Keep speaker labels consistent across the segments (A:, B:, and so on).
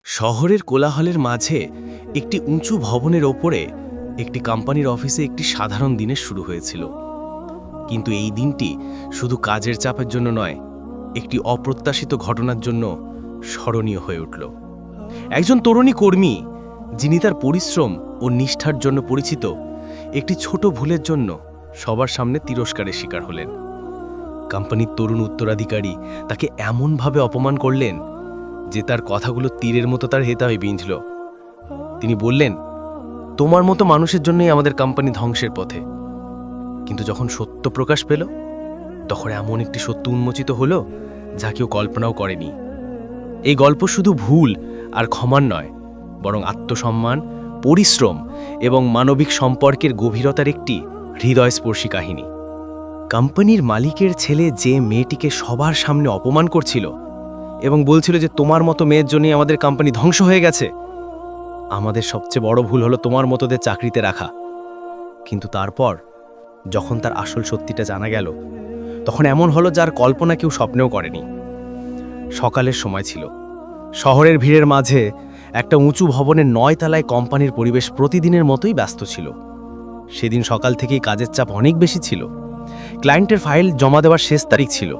A: শহরের কোলাহলের মাঝে একটি উঁচু ভবনের ওপরে একটি কোম্পানির অফিসে একটি সাধারণ দিনের শুরু হয়েছিল। কিন্তু এই দিনটি শুধু কাজের চাপের জন্য নয়, একটি অপ্রত্যাশিত ঘটনার জন্য স্মরণীয় হয়ে উঠল। একজন তরুণী কর্মী, যিনি তার পরিশ্রম ও নিষ্ঠার জন্য পরিচিত, একটি ছোট ভুলের জন্য সবার সামনে তিরস্কারের শিকার হলেন। কোম্পানির তরুণ উত্তরাধিকারী তাকে এমনভাবে অপমান করলেন যে তার কথাগুলো তীরের মতো তার হেতায় বিঁধল। তিনি বললেন, তোমার মতো মানুষের জন্যই আমাদের কোম্পানি ধ্বংসের পথে। কিন্তু যখন সত্য প্রকাশ পেল, তখন এমন একটি সত্য উন্মোচিত হলো যা কেউ কল্পনাও করেনি। এই গল্প শুধু ভুল আর ক্ষমার নয়, বরং আত্মসম্মান, পরিশ্রম এবং মানবিক সম্পর্কের গভীরতার একটি হৃদয়স্পর্শী কাহিনী। কোম্পানির মালিকের ছেলে যে মেয়েটিকে সবার সামনে অপমান করছিল এবং বলছিল যে তোমার মতো মেয়ের জন্যই আমাদের কোম্পানি ধ্বংস হয়ে গেছে, আমাদের সবচেয়ে বড় ভুল হলো তোমার মতোদের চাকরিতে রাখা। কিন্তু তারপর যখন তার আসল সত্যিটা জানা গেল, তখন এমন হলো যার কল্পনা কেউ স্বপ্নেও করেনি। সকালের সময় ছিল। শহরের ভিড়ের মাঝে একটা উঁচু ভবনের ৯ তলায় কোম্পানির পরিবেশ প্রতিদিনের মতোই ব্যস্ত ছিল। সেদিন সকাল থেকেই কাজের চাপ অনেক বেশি ছিল। ক্লায়েন্টের ফাইল জমা দেওয়ার শেষ তারিখ ছিল।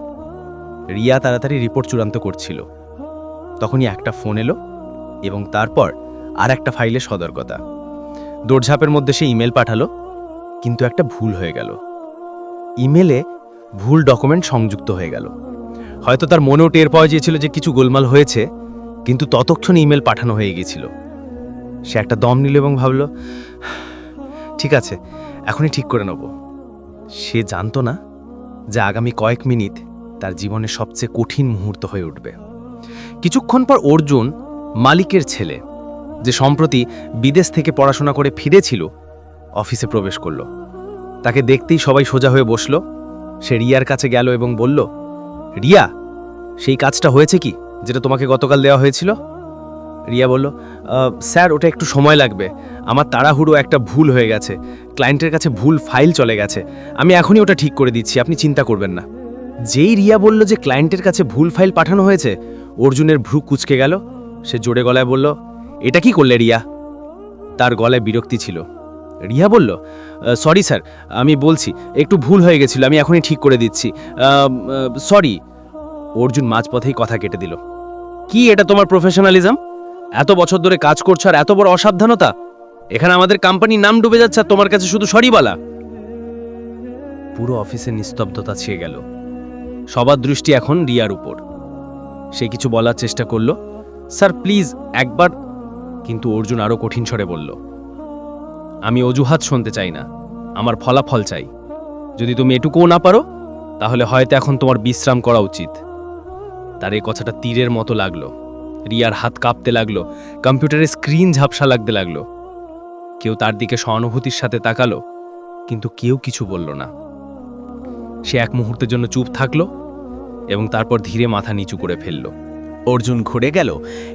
A: রিয়া তাড়াতাড়ি রিপোর্ট চূড়ান্ত করছিল। তখনই একটা ফোন এলো এবং তারপর আর একটা ফাইলে সতর্কতা। দৌড়ঝাঁপের মধ্যে সে ইমেল পাঠালো, কিন্তু একটা ভুল হয়ে গেল। ইমেলে ভুল ডকুমেন্ট সংযুক্ত হয়ে গেল। হয়তো তার মনেও টের পাওয়া গিয়েছিল যে কিছু গোলমাল হয়েছে, কিন্তু ততক্ষণে ইমেল পাঠানো হয়ে গিয়েছিল। সে একটা দম নিল এবং ভাবল, ঠিক আছে, এখনই ঠিক করে নেব। সে জানতো না যে আগামী কয়েক মিনিট তার জীবনের সবচেয়ে কঠিন মুহূর্ত হয়ে উঠবে। কিছুক্ষণ পর অর্জুন, মালিকের ছেলে, যে সম্প্রতি বিদেশ থেকে পড়াশোনা করে ফিরেছিল, অফিসে প্রবেশ করল। তাকে দেখতেই সবাই সোজা হয়ে বসল। সে রিয়ার কাছে গেল এবং বলল, রিয়া, সেই কাজটা হয়েছে কি যেটা তোমাকে গতকাল দেওয়া হয়েছিল? রিয়া বলল, স্যার, ওটা একটু সময় লাগবে। আমার তাড়াহুড়ো একটা ভুল হয়ে গেছে। ক্লায়েন্টের কাছে ভুল ফাইল চলে গেছে। আমি এখনই ওটা ঠিক করে দিচ্ছি, আপনি চিন্তা করবেন না। যেই রিয়া বলল যে ক্লায়েন্টের কাছে ভুল ফাইল পাঠানো হয়েছে, অর্জুনের ভ্রু কুঁচকে গেল। সে জোরে গলায় বলল, এটা কি করলে রিয়া? তার গলায় বিরক্তি ছিল। রিয়া বলল, সরি স্যার, আমি বলছি একটু ভুল হয়ে গেছিল, আমি এখনই ঠিক করে দিচ্ছি, সরি। অর্জুন মাঝপথেই কথা কেটে দিল। কি এটা তোমার প্রফেশনালিজম? এত বছর ধরে কাজ করছো আর এত বড় অসাবধানতা? এখানে আমাদের কোম্পানির নাম ডুবে যাচ্ছে আর তোমার কাছে শুধু সরি বলা? পুরো অফিসে নিস্তব্ধতা ছেয়ে গেল। সবার দৃষ্টি এখন রিয়ার উপর। সে কিছু বলার চেষ্টা করল, স্যার প্লিজ একবার। কিন্তু অর্জুন আরো কঠিন স্বরে বলল, আমি অজুহাত শুনতে চাই না, আমার ফলাফল চাই। যদি তুমি এটুকুও না পারো, তাহলে হয়তো এখন তোমার বিশ্রাম করা উচিত। তার এই কথাটা তীরের মতো লাগলো। রিয়ার হাত কাঁপতে লাগলো, কম্পিউটারের স্ক্রিন ঝাপসা লাগতে লাগলো। কেউ তার দিকে সহানুভূতির সাথে তাকালো, কিন্তু কেউ কিছু বলল না। সে এক মুহূর্তের জন্য চুপ থাকলো এবং তারপর ধীরে মাথা নিচু করে ফেলল।
B: অর্জুন ঘুরে গেল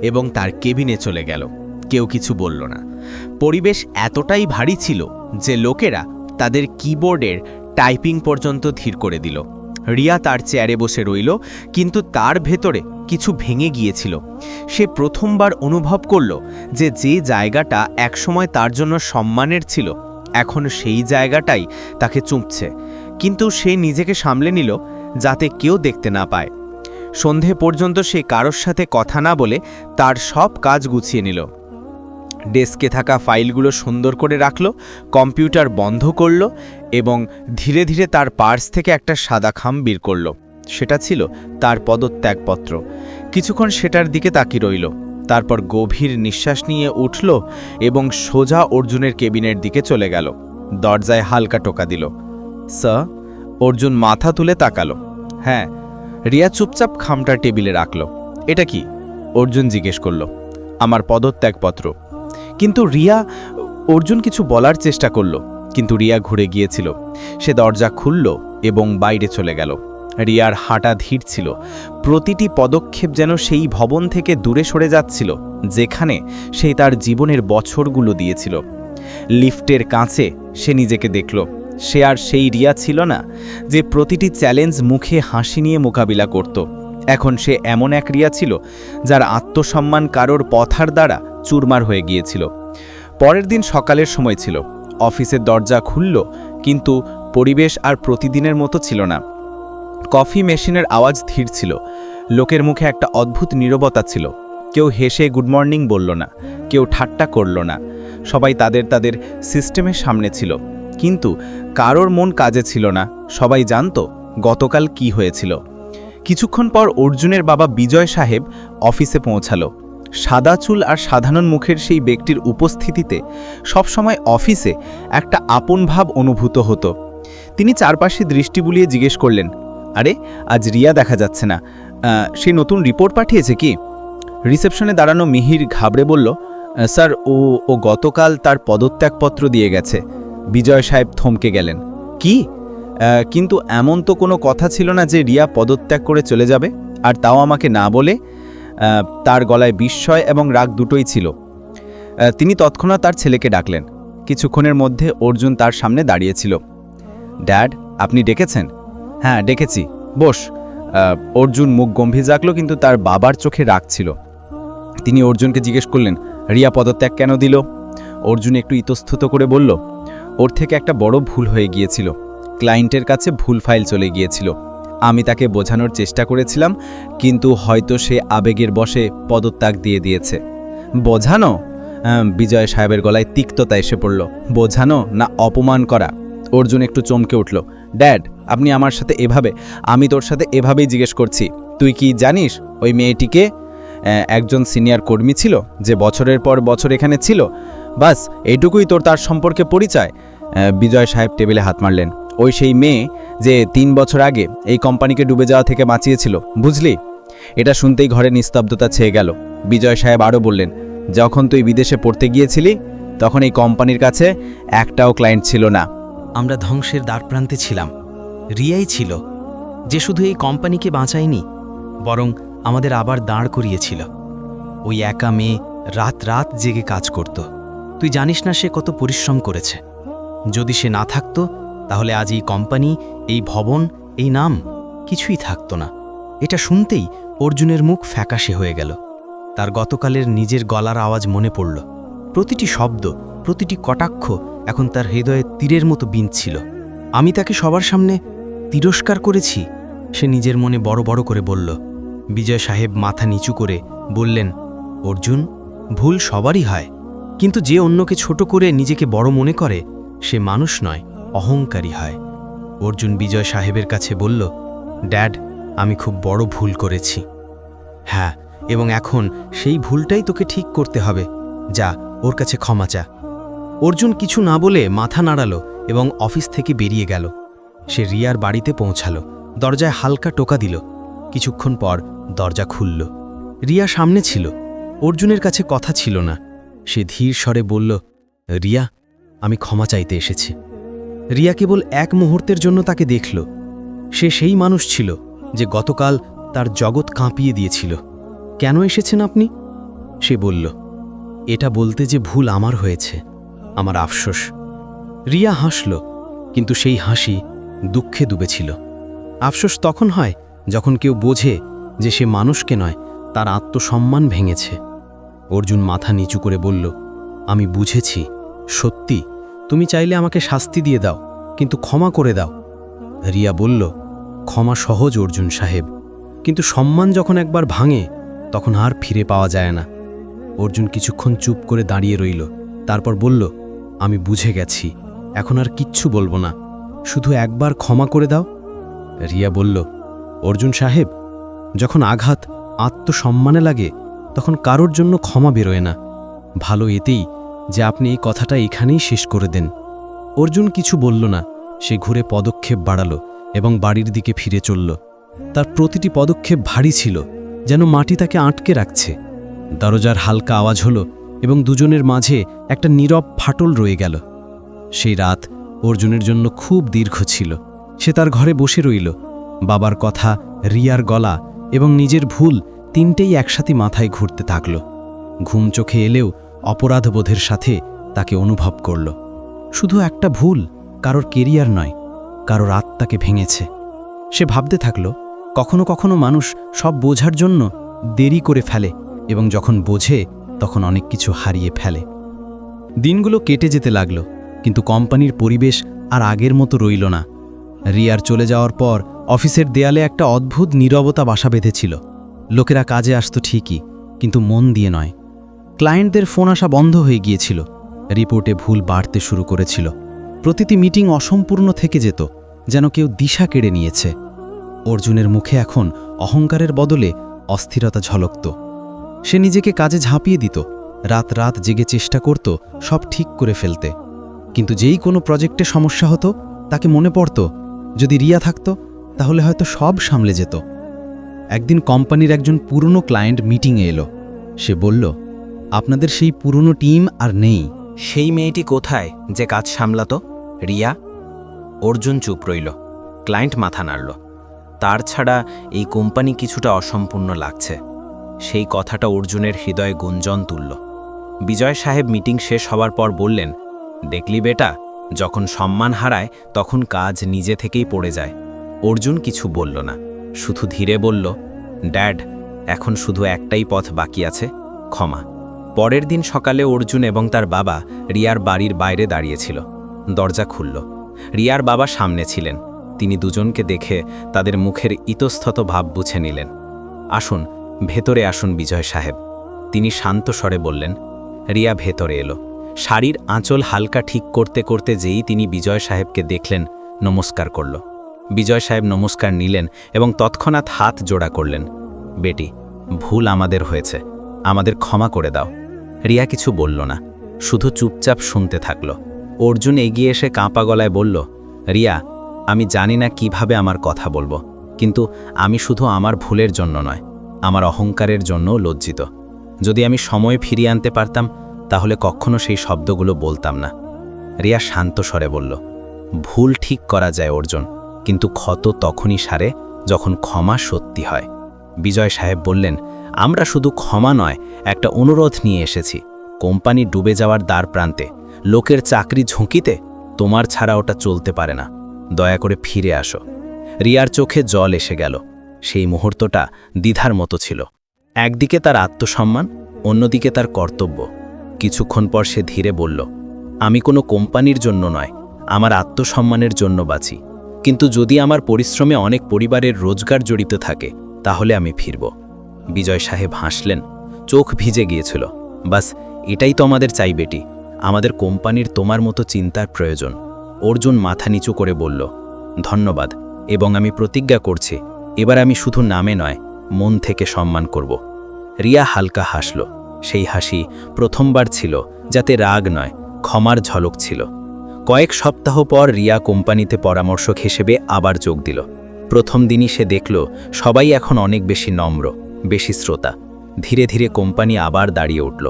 B: এবং তার কেবিনে চলে গেল। কেউ কিছু বলল না। পরিবেশ এতটাই ভারী ছিল যে লোকেরা তাদের কিবোর্ডের টাইপিং পর্যন্ত ধীর করে দিল। রিয়া তার চেয়ারে বসে রইল, কিন্তু তার ভেতরে কিছু ভেঙে গিয়েছিল। সে প্রথমবার অনুভব করল যে যে জায়গাটা একসময় তার জন্য সম্মানের ছিল, এখন সেই জায়গাটাই তাকে চুঁপছে। কিন্তু সে নিজেকে সামলে নিল যাতে কেউ দেখতে না পায়। সন্ধে পর্যন্ত সে কারোর সাথে কথা না বলে তার সব কাজ গুছিয়ে নিল। ডেস্কে থাকা ফাইলগুলো সুন্দর করে রাখল, কম্পিউটার বন্ধ করল এবং ধীরে ধীরে তার পার্স থেকে একটা সাদা খাম বের করল। সেটা ছিল তার পদত্যাগপত্র। কিছুক্ষণ সেটার দিকে তাকিয়ে রইল, তারপর গভীর নিঃশ্বাস নিয়ে উঠল এবং সোজা অর্জুনের কেবিনের দিকে চলে গেল। দরজায় হালকা টোকা দিল। স্যার? অর্জুন মাথা তুলে তাকালো। হ্যাঁ। রিয়া চুপচাপ খামটা টেবিলে রাখল। এটা কি? অর্জুন জিজ্ঞেস করল। আমার পদত্যাগপত্র। কিন্তু অর্জুন কিছু বলার চেষ্টা করল, কিন্তু রিয়া ঘুরে গিয়েছিল। সে দরজা খুলল এবং বাইরে চলে গেল। রিয়ার হাঁটা ধীর ছিল। প্রতিটি পদক্ষেপ যেন সেই ভবন থেকে দূরে সরে যাচ্ছিল যেখানে সে তার জীবনের বছরগুলো দিয়েছিল। লিফটের কাছে সে নিজেকে দেখল। সে আর সেই রিয়া ছিল না যে প্রতিটি চ্যালেঞ্জ মুখে হাসি নিয়ে মোকাবিলা করত। এখন সে এমন এক রিয়া ছিল যার আত্মসম্মান কারোর পথার দ্বারা চুরমার হয়ে গিয়েছিল। পরের দিন সকালের সময় ছিল। অফিসের দরজা খুলল, কিন্তু পরিবেশ আর প্রতিদিনের মতো ছিল না। কফি মেশিনের আওয়াজ ধীর ছিল। লোকের মুখে একটা অদ্ভুত নীরবতা ছিল। কেউ হেসে গুড মর্নিং বলল না, কেউ ঠাট্টা করল না। সবাই তাদের তাদের সিস্টেমের সামনে ছিল, কিন্তু কারোর মন কাজে ছিল না। সবাই জানতো গতকাল কি হয়েছিল। কিছুক্ষণ পর অর্জুনের বাবা বিজয় সাহেব অফিসে পৌঁছালো। সাদা চুল আর সাধারণ মুখের সেই ব্যক্তির উপস্থিতিতে সবসময় অফিসে একটা আপন ভাব অনুভূত হতো। তিনি চারপাশে দৃষ্টি বুলিয়ে জিজ্ঞেস করলেন, আরে আজ রিয়া দেখা যাচ্ছে না, সে নতুন রিপোর্ট পাঠিয়েছে কি? রিসেপশনে দাঁড়ানো মিহির ঘাবড়ে বলল, স্যার ও গতকাল তার পদত্যাগপত্র দিয়ে গেছে। বিজয় সাহেব থমকে গেলেন। কি? কিন্তু এমন তো কোনো কথা ছিল না যে রিয়া পদত্যাগ করে চলে যাবে, আর তাও আমাকে না বলে। তার গলায় বিস্ময় এবং রাগ দুটোই ছিল। তিনি তৎক্ষণাৎ তার ছেলেকে ডাকলেন। কিছুক্ষণের মধ্যে অর্জুন তার সামনে দাঁড়িয়েছিল। ড্যাড, আপনি ডেকেছেন? হ্যাঁ, ডেকেছি, বস। অর্জুন মুখ গম্ভীর রাখল, কিন্তু তার বাবার চোখে রাগ ছিল। তিনি অর্জুনকে জিজ্ঞেস করলেন, রিয়া পদত্যাগ কেন দিল? অর্জুন একটু ইতস্তত করে বলল, ওর থেকে একটা বড় ভুল হয়ে গিয়েছিল। ক্লায়েন্টের কাছে ভুল ফাইল চলে গিয়েছিল। আমি তাকে বোঝানোর চেষ্টা করেছিলাম, কিন্তু হয়তো সে আবেগের বশে পদত্যাগ দিয়ে দিয়েছে। বোঝানো? বিজয় সাহেবের গলায় তিক্ততা এসে পড়ল। বোঝানো না অপমান করা? অর্জুন একটু চমকে উঠল। ড্যাড, আপনি আমার সাথে এভাবে? আমি তোর সাথে এভাবেই জিজ্ঞেস করছি। তুই কি জানিস ওই মেয়েটিকে? একজন সিনিয়র কর্মী ছিল যে বছরের পর বছর এখানে ছিল। বাস এইটুকুই তোর তার সম্পর্কে পরিচয়? বিজয় সাহেব টেবিলে হাত মারলেন। ওই সেই মেয়ে যে 3 বছর আগে এই কোম্পানিকে ডুবে যাওয়া থেকে বাঁচিয়েছিল, বুঝলি? এটা শুনতেই ঘরে নিস্তব্ধতা ছেয়ে গেল। বিজয় সাহেব আরও বললেন, যখন তুই বিদেশে পড়তে গিয়েছিলি তখন এই কোম্পানির কাছে একটাও ক্লায়েন্ট ছিল না।
C: আমরা ধ্বংসের দ্বারপ্রান্তে ছিলাম। রিয়াই ছিল যে শুধু এই কোম্পানিকে বাঁচায়নি, বরং আমাদের আবার দাঁড় করিয়েছিল। ওই একা মেয়ে রাত রাত জেগে কাজ করত। তুই জানিস না সে কত পরিশ্রম করেছে। যদি সে না থাকতো তাহলে আজ এই কোম্পানি, এই ভবন, এই নাম কিছুই থাকতো না। এটা শুনতেই অর্জুনের মুখ ফ্যাকাশে হয়ে গেল। তার গতকালের নিজের গলার আওয়াজ মনে পড়ল। প্রতিটি শব্দ, প্রতিটি কটাক্ষ এখন তার হৃদয়ে তীরের মতো বিঁধছিল। আমি তাকে সবার সামনে তিরস্কার করেছি, সে নিজের মনে বড় বড় করে বলল। বিজয় সাহেব মাথা নিচু করে বললেন, অর্জুন, ভুল সবারই হয়, কিন্তু যে অন্যকে ছোট করে নিজেকে বড় মনে করে সে মানুষ নয়, অহংকারী হয়। অর্জুন বিজয় সাহেবের কাছে বলল, ড্যাড, আমি খুব বড় ভুল করেছি। হ্যাঁ, এবং এখন সেই ভুলটাই তোকে ঠিক করতে হবে। যা, ওর কাছে ক্ষমা চা। অর্জুন কিছু না বলে মাথা নাড়ালো এবং অফিস থেকে বেরিয়ে গেল। সে রিয়ার বাড়িতে পৌঁছালো। দরজায় হালকা টোকা দিল। কিছুক্ষণ পর দরজা খুলল। রিয়া সামনে ছিল। অর্জুনের কাছে কথা ছিল না। সে ধীর স্বরে বলল, রিয়া, আমি ক্ষমা চাইতে এসেছি। রিয়া কেবল এক মুহূর্তের জন্য তাকে দেখল। সে সেই মানুষ ছিল যে গতকাল তার জগৎ কাঁপিয়ে দিয়েছিল। কেন এসেছেন আপনি? সে বলল, এটা বলতে যে ভুল আমার হয়েছে, আমার আফসোস। রিয়া হাসল, কিন্তু সেই হাসি দুঃখে ডুবেছিল। আফসোস তখন হয় যখন কেউ বোঝে যে সে মানুষকে নয়, তার আত্মসম্মান ভেঙেছে। অর্জুন মাথা নিচু করে বলল, আমি বুঝেছি, সত্যি। তুমি চাইলে আমাকে শাস্তি দিয়ে দাও, কিন্তু ক্ষমা করে দাও। রিয়া বলল, ক্ষমা সহজ অর্জুন সাহেব, কিন্তু সম্মান যখন একবার ভাঙে তখন আর ফিরে পাওয়া যায় না। অর্জুন কিছুক্ষণ চুপ করে দাঁড়িয়ে রইল। তারপর বলল, আমি বুঝে গেছি, এখন আর কিচ্ছু বলবো না, শুধু একবার ক্ষমা করে দাও। রিয়া বলল, অর্জুন সাহেব, যখন আঘাত আত্মসম্মানে লাগে তখন কারোর জন্য ক্ষমা বেরোয় না। ভালো এতেই যে আপনি এই কথাটা এখানেই শেষ করে দেন। অর্জুন কিছু বলল না। সে ঘুরে পদক্ষেপ বাড়ালো এবং বাড়ির দিকে ফিরে চলল। তার প্রতিটি পদক্ষেপ ভারী ছিল, যেন মাটি তাকে আটকে রাখছে। দরজার হালকা আওয়াজ হলো এবং দুজনের মাঝে একটা নীরব ফাটল রয়ে গেল। সেই রাত অর্জুনের জন্য খুব দীর্ঘ ছিল। সে তার ঘরে বসে রইল। বাবার কথা, রিয়ার গলা এবং নিজের ভুল তিনটেই একসাথে মাথায় ঘুরতে থাকল। ঘুম চোখে এলেও অপরাধবোধের সাথে তাকে অনুভব করল। শুধু একটা ভুল কারোর কেরিয়ার নয়, কারোর আত্মাকে ভেঙেছে। সে ভাবতে থাকল, কখনো কখনো মানুষ সব বোঝার জন্য দেরি করে ফেলে এবং যখন বোঝে তখন অনেক কিছু হারিয়ে ফেলে। দিনগুলো কেটে যেতে লাগলো, কিন্তু কোম্পানির পরিবেশ আর আগের মতো রইল না। রিয়ার চলে যাওয়ার পর অফিসের দেয়ালে একটা অদ্ভুত নীরবতা বাসা বেঁধেছিল। লোকেরা কাজে আসতো ঠিকই, কিন্তু মন দিয়ে নয়। ক্লায়েন্টদের ফোন আসা বন্ধ হয়ে গিয়েছিল, রিপোর্টে ভুল বাড়তে শুরু করেছিল। প্রতিটি মিটিং অসম্পূর্ণ থেকে যেত, যেন কেউ দিশা কেড়ে নিয়েছে। অর্জুনের মুখে এখন অহংকারের বদলে অস্থিরতা ঝলকত। সে নিজেকে কাজে ঝাঁপিয়ে দিত, রাত রাত জেগে চেষ্টা করত সব ঠিক করে ফেলতে। কিন্তু যেই কোনো প্রজেক্টে সমস্যা হতো, তাকে মনে পড়ত যদি রিয়া থাকত তাহলে হয়তো সব সামলে যেত। একদিন কোম্পানির একজন পুরনো ক্লায়েন্ট মিটিংয়ে এলো। সে বলল, আপনাদের সেই পুরনো টিম আর নেই।
B: সেই মেয়েটি কোথায় যে কাজ সামলাতো? রিয়া? অর্জুন চুপ রইল। ক্লায়েন্ট মাথা নাড়ল। তার ছাড়া এই কোম্পানি কিছুটা অসম্পূর্ণ লাগছে। সেই কথাটা অর্জুনের হৃদয়ে গুঞ্জন তুলল। বিজয় সাহেব মিটিং শেষ হওয়ার পর বললেন, দেখলি বেটা, যখন সম্মান হারায় তখন কাজ নিজে থেকেই পড়ে যায়। অর্জুন কিছু বলল না, শুধু ধীরে বলল, ড্যাড, এখন শুধু একটাই পথ বাকি আছে, ক্ষমা। পরের দিন সকালে অর্জুন এবং তার বাবা রিয়ার বাড়ির বাইরে দাঁড়িয়েছিল। দরজা খুলল। রিয়ার বাবা সামনে ছিলেন। তিনি দুজনকে দেখে তাদের মুখের ইতস্তত ভাব বুঝে নিলেন। আসুন, ভেতরে আসুন বিজয় সাহেব, তিনি শান্ত স্বরে বললেন। রিয়া ভেতরে এলো। শাড়ির আঁচল হালকা ঠিক করতে করতে যেই তিনি বিজয় সাহেবকে দেখলেন, নমস্কার করল। বিজয় সাহেব নমস্কার নিলেন এবং তৎক্ষণাৎ হাত জোড়া করলেন। বেটি, ভুল আমাদের হয়েছে, আমাদের ক্ষমা করে দাও। রিয়া কিছু বলল না, শুধু চুপচাপ শুনতে থাকল। অর্জুন এগিয়ে এসে কাঁপা গলায় বলল, রিয়া, আমি জানি না কিভাবে আমার কথা বলবো, কিন্তু আমি শুধু আমার ভুলের জন্য নয়, আমার অহংকারের জন্যও লজ্জিত। যদি আমি সময় ফিরিয়ে আনতে পারতাম তাহলে কখনো সেই শব্দগুলো বলতাম না। রিয়া শান্ত স্বরে বলল, ভুল ঠিক করা যায় অর্জুন, কিন্তু ক্ষত তখনই সারে যখন ক্ষমা সত্যি হয়। বিজয় সাহেব বললেন, আমরা শুধু ক্ষমা নয়, একটা অনুরোধ নিয়ে এসেছি। কোম্পানি ডুবে যাওয়ার দ্বার প্রান্তে, লোকের চাকরি ঝুঁকিতে, তোমার ছাড়া ওটা চলতে পারে না। দয়া করে ফিরে আসো। রিয়ার চোখে জল এসে গেল। সেই মুহূর্তটা দ্বিধার মতো ছিল। একদিকে তার আত্মসম্মান, অন্যদিকে তার কর্তব্য। কিছুক্ষণ পর সে ধীরে বলল, আমি কোনো কোম্পানির জন্য নয়, আমার আত্মসম্মানের জন্য বাঁচি। কিন্তু যদি আমার পরিশ্রমে অনেক পরিবারের রোজগার জড়িত থাকে তাহলে আমি ফিরব। বিজয় সাহেব হাসলেন, চোখ ভিজে গিয়েছিল। বাস এটাই তো আমাদের চাই বেটি, আমাদের কোম্পানির তোমার মতো চিন্তার প্রয়োজন। অর্জুন মাথা নিচু করে বলল, ধন্যবাদ, এবং আমি প্রতিজ্ঞা করছি এবার আমি শুধু নামে নয়, মন থেকে সম্মান করব। রিয়া হালকা হাসল। সেই হাসি প্রথমবার ছিল, যাতে রাগ নয়, ক্ষমার ঝলক ছিল। কয়েক সপ্তাহ পর রিয়া কোম্পানিতে পরামর্শক হিসেবে আবার যোগ দিল। প্রথম দিনই সে দেখল সবাই এখন অনেক বেশি নম্র, বেশি শ্রোতা। ধীরে ধীরে কোম্পানি আবার দাঁড়িয়ে উঠল।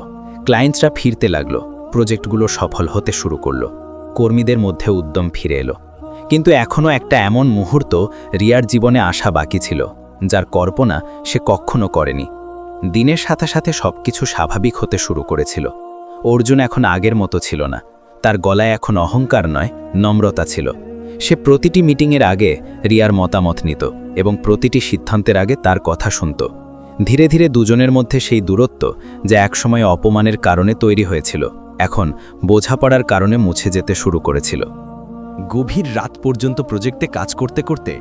B: ক্লায়েন্টসরা ফিরতে লাগলো, প্রজেক্টগুলো সফল হতে শুরু করল, কর্মীদের মধ্যে উদ্যম ফিরে এলো। কিন্তু এখনও একটা এমন মুহূর্ত রিয়ার জীবনে আসা বাকি ছিল, যার কল্পনা সে কখনো করেনি। দিনের সাথে সাথে সবকিছু স্বাভাবিক হতে শুরু করেছিল। অর্জুন এখন আগের মতো ছিল না। তার গলায় এখন অহংকার নয়, নম্রতা ছিল। সে প্রতিটি মিটিংয়ের আগে রিয়ার মতামত নিত এবং প্রতিটি সিদ্ধান্তের আগে তার কথা শুনত। ধীরে ধীরে দুজনের মধ্যে সেই দূরত্ব, যা একসময় অপমানের কারণে তৈরি হয়েছিল, এখন বোঝাপড়ার কারণে মুছে যেতে শুরু করেছিল।
A: গভীর রাত পর্যন্ত প্রজেক্টে কাজ করতে করতে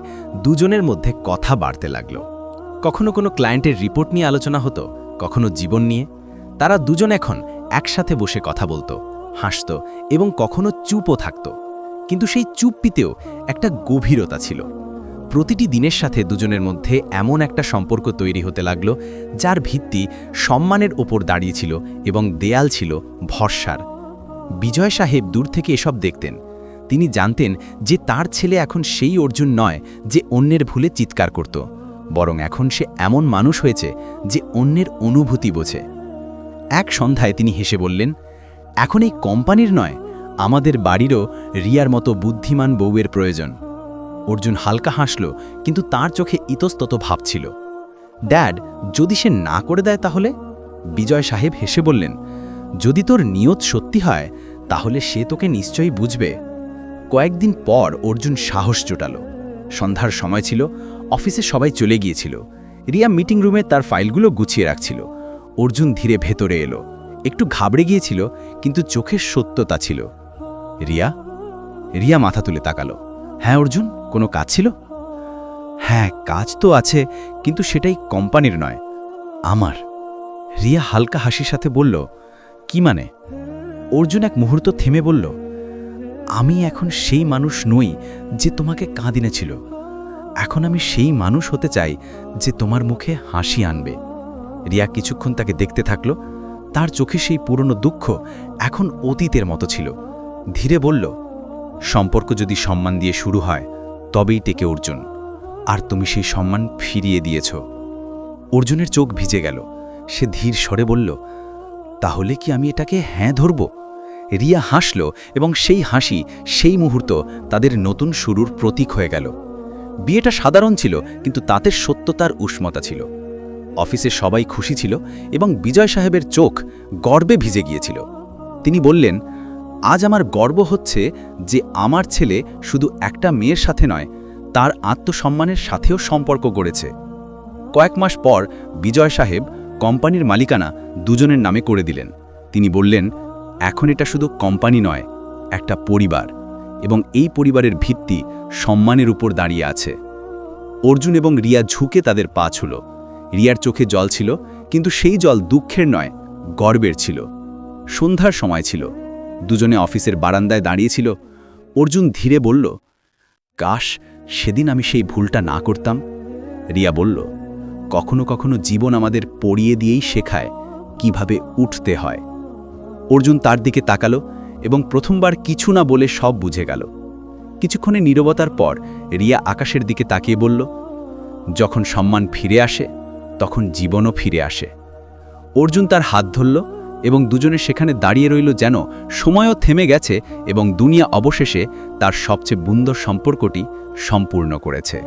A: দুজনের মধ্যে কথা বাড়তে লাগল। কখনো কোনো ক্লায়েন্টের রিপোর্ট নিয়ে আলোচনা হতো, কখনো জীবন নিয়ে। তারা দুজন এখন একসাথে বসে কথা বলতো, হাসত এবং কখনো চুপও থাকত। কিন্তু সেই চুপ্পিতেও একটা গভীরতা ছিল। প্রতিটি দিনের সাথে দুজনের মধ্যে এমন একটা সম্পর্ক তৈরি হতে লাগল, যার ভিত্তি সম্মানের ওপর দাঁড়িয়েছিল এবং দেয়াল ছিল ভরসার। বিজয় সাহেব দূর থেকে এসব দেখতেন। তিনি জানতেন যে তার ছেলে এখন সেই অর্জুন নয় যে অন্যের ভুলে চিৎকার করত, বরং এখন সে এমন মানুষ হয়েছে যে অন্যের অনুভূতি বোঝে। এক সন্ধ্যায় তিনি হেসে বললেন, এখন এই কোম্পানির নয়, আমাদের বাড়িরও রিয়ার মতো বুদ্ধিমান বউয়ের প্রয়োজন। অর্জুন হালকা হাসল, কিন্তু তার চোখে ইতস্তত ভাব ছিল। ড্যাড, যদি সে না করে দেয় তাহলে? বিজয় সাহেব হেসে বললেন, যদি তোর নিয়ত সত্যি হয় তাহলে সে তোকে নিশ্চয়ই বুঝবে। কয়েকদিন পর অর্জুন সাহস জোটাল। সন্ধ্যার সময় ছিল,
D: অফিসে সবাই চলে গিয়েছিল। রিয়া মিটিং রুমে তার ফাইলগুলো গুছিয়ে রাখছিল। অর্জুন ধীরে ভেতরে এলো। একটু ঘাবড়ে গিয়েছিল, কিন্তু চোখের সত্যতা ছিল। রিয়া? রিয়া মাথা তুলে তাকালো। হ্যাঁ অর্জুন, কোনো কাজ ছিল? হ্যাঁ, কাজ তো আছে, কিন্তু সেটাই কোম্পানির নয়, আমার। রিয়া হালকা হাসির সাথে বলল, কি মানে? অর্জুন এক মুহূর্ত থেমে বলল, আমি এখন সেই মানুষ নই যে তোমাকে কাঁদিনেছিল। এখন আমি সেই মানুষ হতে চাই যে তোমার মুখে হাসি আনবে। রিয়া কিছুক্ষণ তাকে দেখতে থাকলো। তার চোখে সেই পুরনো দুঃখ এখন অতীতের মতো ছিল। ধীরে বলল, সম্পর্ক যদি সম্মান দিয়ে শুরু হয় তবেই টেকে অর্জুন, আর তুমি সেই সম্মান ফিরিয়ে দিয়েছ। অর্জুনের চোখ ভিজে গেল। সে ধীর স্বরে বলল, তাহলে কি আমি এটাকে হ্যাঁ ধরব? রিয়া হাসল, এবং সেই হাসি, সেই মুহূর্ত তাদের নতুন শুরুর প্রতীক হয়ে গেল। বিয়েটা সাধারণ ছিল, কিন্তু তাতে সত্যতার উষ্মতা ছিল। অফিসে সবাই খুশি ছিল, এবং বিজয় সাহেবের চোখ গর্বে ভিজে গিয়েছিল। তিনি বললেন, আজ আমার গর্ব হচ্ছে যে আমার ছেলে শুধু একটা মেয়ের সাথে নয়, তার আত্মসম্মানের সাথেও সম্পর্ক গড়েছে। কয়েক মাস পর বিজয় সাহেব কোম্পানির মালিকানা দুজনের নামে করে দিলেন। তিনি বললেন, এখন এটা শুধু কোম্পানি নয়, একটা পরিবার, এবং এই পরিবারের ভিত্তি সম্মানের উপর দাঁড়িয়ে আছে। অর্জুন এবং রিয়া ঝুঁকে তাদের পা ছুল। রিয়ার চোখে জল ছিল, কিন্তু সেই জল দুঃখের নয়, গর্বের ছিল। সন্ধ্যার সময় ছিল। দুজনে অফিসের বারান্দায় দাঁড়িয়েছিল। অর্জুন ধীরে বলল, কাশ সেদিন আমি সেই ভুলটা না করতাম। রিয়া বলল, কখনো কখনো জীবন আমাদের পড়িয়ে দিয়েই শেখায় কিভাবে উঠতে হয়। অর্জুন তার দিকে তাকালো, এবং প্রথমবার কিছু না বলে সব বুঝে গেল। কিছুক্ষণের নীরবতার পর রিয়া আকাশের দিকে তাকিয়ে বলল, যখন সম্মান ফিরে আসে তখন জীবনও ফিরে আসে। অর্জুন তার হাত ধরল, এবং দুজনে সেখানে দাঁড়িয়ে রইল যেন সময়ও থেমে গেছে এবং দুনিয়া অবশেষে তার সবচেয়ে সুন্দর সম্পর্কটি সম্পূর্ণ করেছে।